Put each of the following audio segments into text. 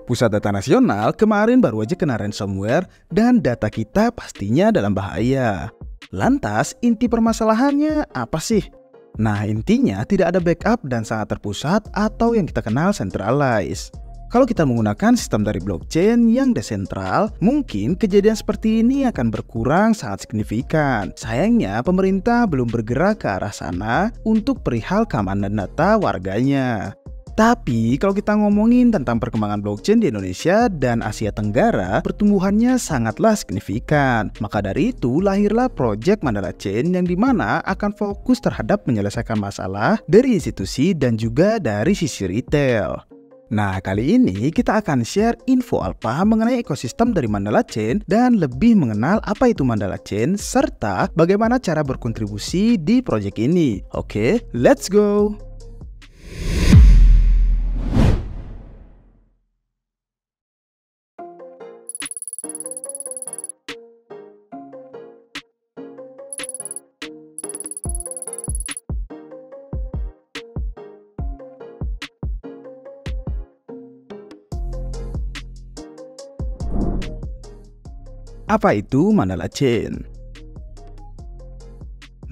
Pusat Data Nasional kemarin baru aja kena ransomware dan data kita pastinya dalam bahaya. Lantas, inti permasalahannya apa sih? Nah, intinya tidak ada backup dan sangat terpusat atau yang kita kenal centralized. Kalau kita menggunakan sistem dari blockchain yang desentral, mungkin kejadian seperti ini akan berkurang sangat signifikan. Sayangnya, pemerintah belum bergerak ke arah sana untuk perihal keamanan data warganya. Tapi kalau kita ngomongin tentang perkembangan blockchain di Indonesia dan Asia Tenggara, pertumbuhannya sangatlah signifikan. Maka dari itu lahirlah Project Mandala Chain yang dimana akan fokus terhadap menyelesaikan masalah dari institusi dan juga dari sisi retail. Nah, kali ini kita akan share info alpha mengenai ekosistem dari Mandala Chain dan lebih mengenal apa itu Mandala Chain serta bagaimana cara berkontribusi di proyek ini. Oke, let's go! Apa itu Mandala Chain?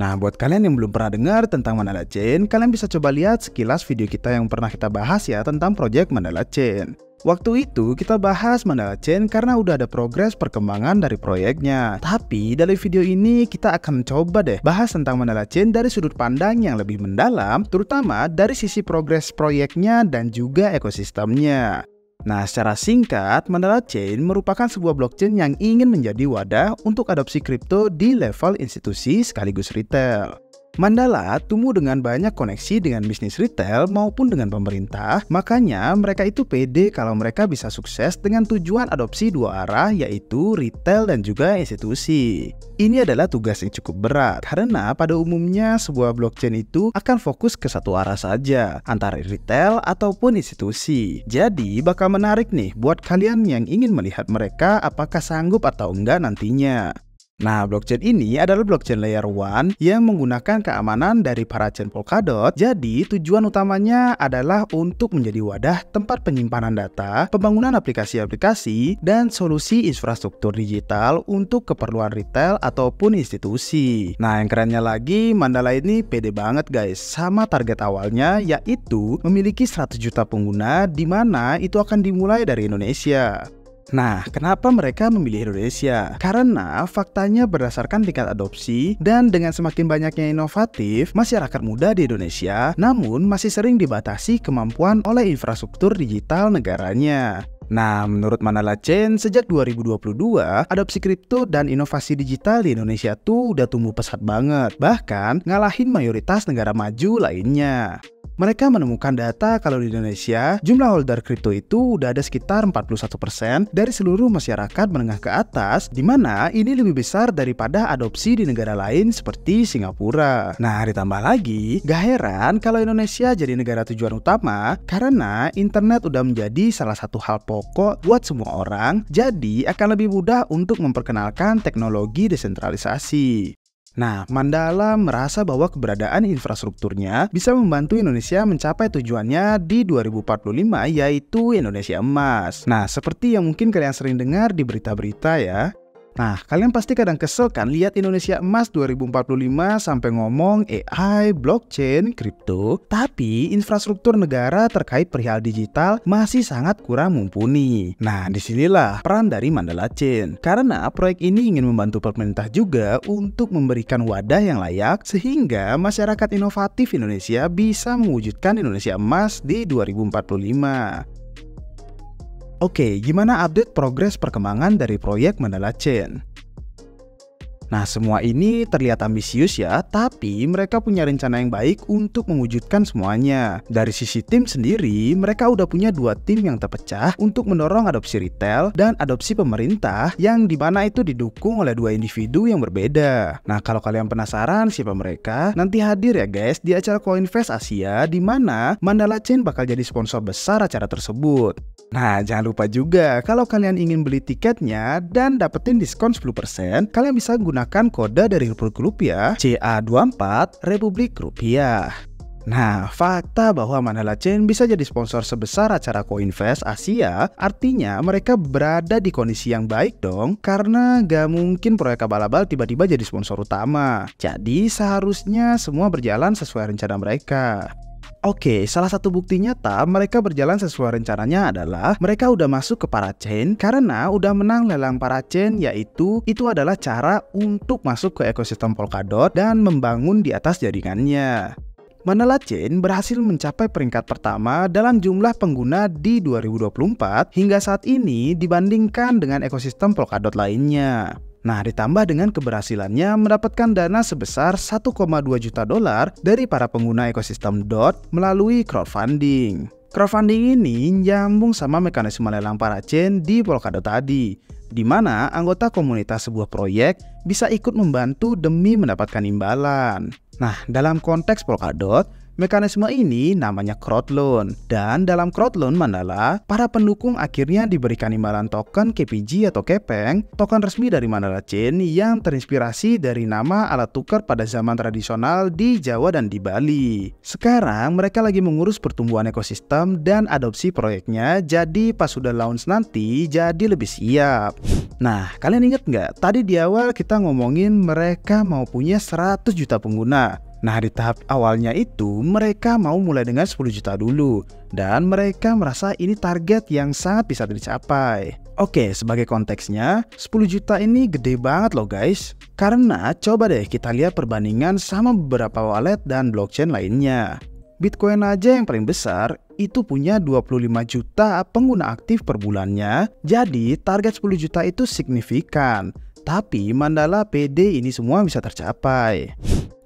Nah, buat kalian yang belum pernah dengar tentang Mandala Chain, kalian bisa coba lihat sekilas video kita yang pernah kita bahas ya tentang project Mandala Chain. Waktu itu kita bahas Mandala Chain karena udah ada progres perkembangan dari proyeknya. Tapi dari video ini kita akan coba deh bahas tentang Mandala Chain dari sudut pandang yang lebih mendalam, terutama dari sisi progres proyeknya dan juga ekosistemnya. Nah, secara singkat, Mandala Chain merupakan sebuah blockchain yang ingin menjadi wadah untuk adopsi kripto di level institusi sekaligus retail. Mandala tumbuh dengan banyak koneksi dengan bisnis retail maupun dengan pemerintah, makanya mereka itu pede kalau mereka bisa sukses dengan tujuan adopsi dua arah yaitu retail dan juga institusi. Ini adalah tugas yang cukup berat, karena pada umumnya sebuah blockchain itu akan fokus ke satu arah saja, antara retail ataupun institusi. Jadi bakal menarik nih buat kalian yang ingin melihat mereka apakah sanggup atau enggak nantinya. Nah, blockchain ini adalah blockchain layer 1 yang menggunakan keamanan dari parachain Polkadot. Jadi, tujuan utamanya adalah untuk menjadi wadah tempat penyimpanan data, pembangunan aplikasi-aplikasi, dan solusi infrastruktur digital untuk keperluan retail ataupun institusi. Nah, yang kerennya lagi, Mandala ini pede banget guys sama target awalnya yaitu memiliki 100 juta pengguna di mana itu akan dimulai dari Indonesia. Nah, kenapa mereka memilih Indonesia? Karena faktanya berdasarkan tingkat adopsi dan dengan semakin banyaknya inovatif, masyarakat muda di Indonesia namun masih sering dibatasi kemampuan oleh infrastruktur digital negaranya. Nah, menurut Mandala Chain, sejak 2022, adopsi kripto dan inovasi digital di Indonesia tuh udah tumbuh pesat banget, bahkan ngalahin mayoritas negara maju lainnya. Mereka menemukan data kalau di Indonesia, jumlah holder kripto itu udah ada sekitar 41% dari seluruh masyarakat menengah ke atas, di mana ini lebih besar daripada adopsi di negara lain seperti Singapura. Nah, ditambah lagi, gak heran kalau Indonesia jadi negara tujuan utama, karena internet udah menjadi salah satu hal pokok buat semua orang, jadi akan lebih mudah untuk memperkenalkan teknologi desentralisasi. Nah, Mandala merasa bahwa keberadaan infrastrukturnya bisa membantu Indonesia mencapai tujuannya di 2045 yaitu Indonesia Emas. Nah, seperti yang mungkin kalian sering dengar di berita-berita ya. Nah, kalian pasti kadang kesel kan lihat Indonesia Emas 2045 sampai ngomong AI, blockchain, kripto, tapi infrastruktur negara terkait perihal digital masih sangat kurang mumpuni. Nah, disinilah peran dari Mandala Chain. Karena proyek ini ingin membantu pemerintah juga untuk memberikan wadah yang layak sehingga masyarakat inovatif Indonesia bisa mewujudkan Indonesia Emas di 2045. Oke, gimana update progres perkembangan dari proyek Mandala Chain? Nah, semua ini terlihat ambisius ya, tapi mereka punya rencana yang baik untuk mewujudkan semuanya. Dari sisi tim sendiri, mereka udah punya dua tim yang terpecah untuk mendorong adopsi retail dan adopsi pemerintah yang dimana itu didukung oleh dua individu yang berbeda. Nah, kalau kalian penasaran siapa mereka, nanti hadir ya guys di acara Coinvest Asia di mana Mandala Chain bakal jadi sponsor besar acara tersebut. Nah, jangan lupa juga kalau kalian ingin beli tiketnya dan dapetin diskon 10%, kalian bisa gunakan kode dari Republik Rupiah CA24 Republik Rupiah. Nah, fakta bahwa Mandala Chain bisa jadi sponsor sebesar acara Coinvest Asia artinya mereka berada di kondisi yang baik dong, karena gak mungkin proyek abal-abal tiba-tiba jadi sponsor utama. Jadi seharusnya semua berjalan sesuai rencana mereka. Oke, salah satu bukti nyata mereka berjalan sesuai rencananya adalah mereka udah masuk ke Parachain karena udah menang lelang Parachain, yaitu itu adalah cara untuk masuk ke ekosistem Polkadot dan membangun di atas jaringannya. Mandala Chain berhasil mencapai peringkat pertama dalam jumlah pengguna di 2024 hingga saat ini dibandingkan dengan ekosistem Polkadot lainnya. Nah, ditambah dengan keberhasilannya mendapatkan dana sebesar 1,2 juta dolar dari para pengguna ekosistem DOT melalui crowdfunding. Crowdfunding ini nyambung sama mekanisme lelang Parachain di Polkadot tadi, di mana anggota komunitas sebuah proyek bisa ikut membantu demi mendapatkan imbalan. Nah, dalam konteks Polkadot, mekanisme ini namanya crowdloan. Dan dalam crowdloan Mandala, para pendukung akhirnya diberikan imbalan token KPG atau Kepeng, token resmi dari Mandala Chain yang terinspirasi dari nama alat tukar pada zaman tradisional di Jawa dan di Bali. Sekarang mereka lagi mengurus pertumbuhan ekosistem dan adopsi proyeknya, jadi pas sudah launch nanti jadi lebih siap. Nah, kalian inget nggak? Tadi di awal kita ngomongin mereka mau punya 100 juta pengguna. Nah, di tahap awalnya itu mereka mau mulai dengan 10 juta dulu. Dan mereka merasa ini target yang sangat bisa dicapai. Oke, sebagai konteksnya, 10 juta ini gede banget loh guys. Karena coba deh kita lihat perbandingan sama beberapa wallet dan blockchain lainnya. Bitcoin aja yang paling besar itu punya 25 juta pengguna aktif per bulannya. Jadi target 10 juta itu signifikan. Tapi Mandala pede ini semua bisa tercapai.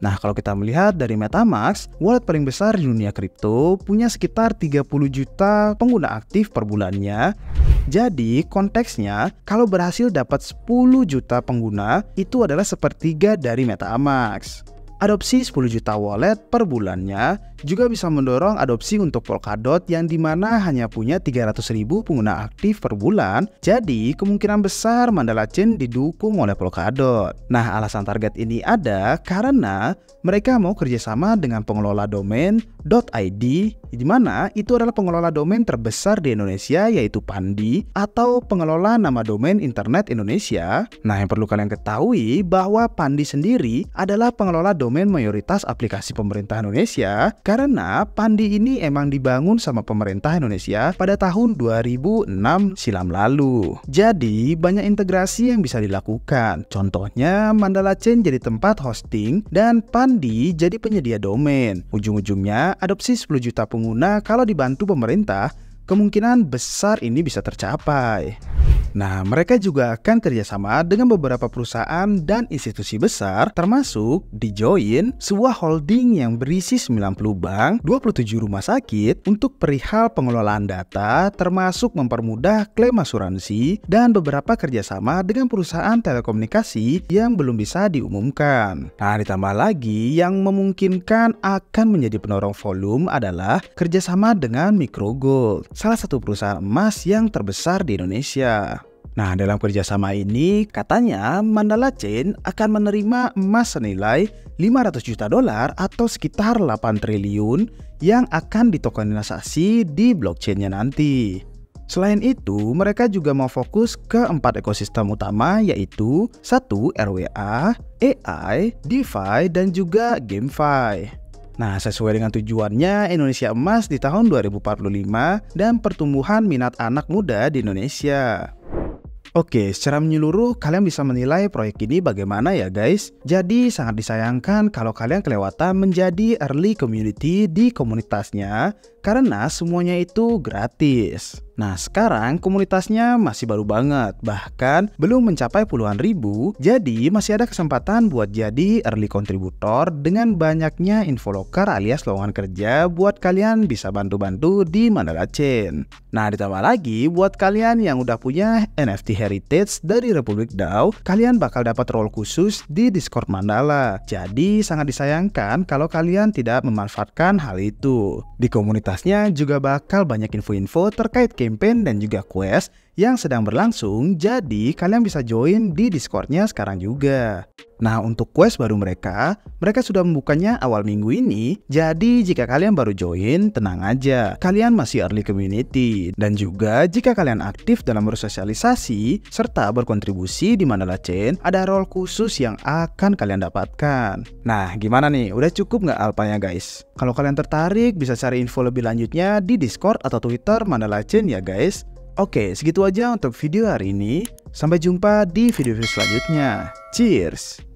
Nah, kalau kita melihat dari MetaMask, wallet paling besar di dunia kripto punya sekitar 30 juta pengguna aktif per bulannya. Jadi konteksnya, kalau berhasil dapat 10 juta pengguna, itu adalah sepertiga dari MetaMask. Adopsi 10 juta wallet per bulannya juga bisa mendorong adopsi untuk Polkadot yang dimana hanya punya 300.000 pengguna aktif per bulan. Jadi kemungkinan besar Mandala Chain didukung oleh Polkadot. Nah, alasan target ini ada karena mereka mau kerjasama dengan pengelola domain .id, di mana itu adalah pengelola domain terbesar di Indonesia yaitu Pandi atau pengelola nama domain internet Indonesia. Nah, yang perlu kalian ketahui bahwa Pandi sendiri adalah pengelola domain mayoritas aplikasi pemerintah Indonesia. Karena Pandi ini emang dibangun sama pemerintah Indonesia pada tahun 2006 silam lalu. Jadi banyak integrasi yang bisa dilakukan. Contohnya Mandala Chain jadi tempat hosting dan Pandi jadi penyedia domain. Ujung-ujungnya adopsi 10 juta pengguna kalau dibantu pemerintah, kemungkinan besar ini bisa tercapai. Nah, mereka juga akan kerjasama dengan beberapa perusahaan dan institusi besar, termasuk DiJoin, sebuah holding yang berisi 90 bank, 27 rumah sakit untuk perihal pengelolaan data, termasuk mempermudah klaim asuransi, dan beberapa kerjasama dengan perusahaan telekomunikasi yang belum bisa diumumkan. Nah, ditambah lagi yang memungkinkan akan menjadi pendorong volume adalah kerjasama dengan Microgold, salah satu perusahaan emas yang terbesar di Indonesia. Nah, dalam kerjasama ini katanya Mandala Chain akan menerima emas senilai 500 juta dolar atau sekitar 8 triliun yang akan ditokenisasi di blockchainnya nanti. Selain itu, mereka juga mau fokus ke 4 ekosistem utama yaitu 1. RWA, AI, DeFi, dan juga GameFi. Nah, sesuai dengan tujuannya Indonesia Emas di tahun 2045 dan pertumbuhan minat anak muda di Indonesia. Oke, secara menyeluruh kalian bisa menilai proyek ini bagaimana ya guys? Jadi sangat disayangkan kalau kalian kelewatan menjadi early community di komunitasnya karena semuanya itu gratis. Nah, sekarang komunitasnya masih baru banget, bahkan belum mencapai puluhan ribu, jadi masih ada kesempatan buat jadi early contributor dengan banyaknya info loker alias lowongan kerja buat kalian bisa bantu-bantu di Mandala Chain. Nah, ditambah lagi buat kalian yang udah punya NFT heritage dari Republic DAO, kalian bakal dapat role khusus di Discord Mandala. Jadi sangat disayangkan kalau kalian tidak memanfaatkan hal itu. Di komunitasnya juga bakal banyak info-info terkait campaign dan juga quest yang sedang berlangsung, jadi kalian bisa join di Discord-nya sekarang juga. Nah, untuk quest baru mereka sudah membukanya awal minggu ini. Jadi jika kalian baru join, tenang aja, kalian masih early community. Dan juga jika kalian aktif dalam bersosialisasi serta berkontribusi di Mandala Chain, ada role khusus yang akan kalian dapatkan. Nah, gimana nih? Udah cukup nggak alpanya guys? Kalau kalian tertarik, bisa cari info lebih lanjutnya di Discord atau Twitter Mandala Chain ya guys. Oke, segitu aja untuk video hari ini. Sampai jumpa di video-video selanjutnya. Cheers!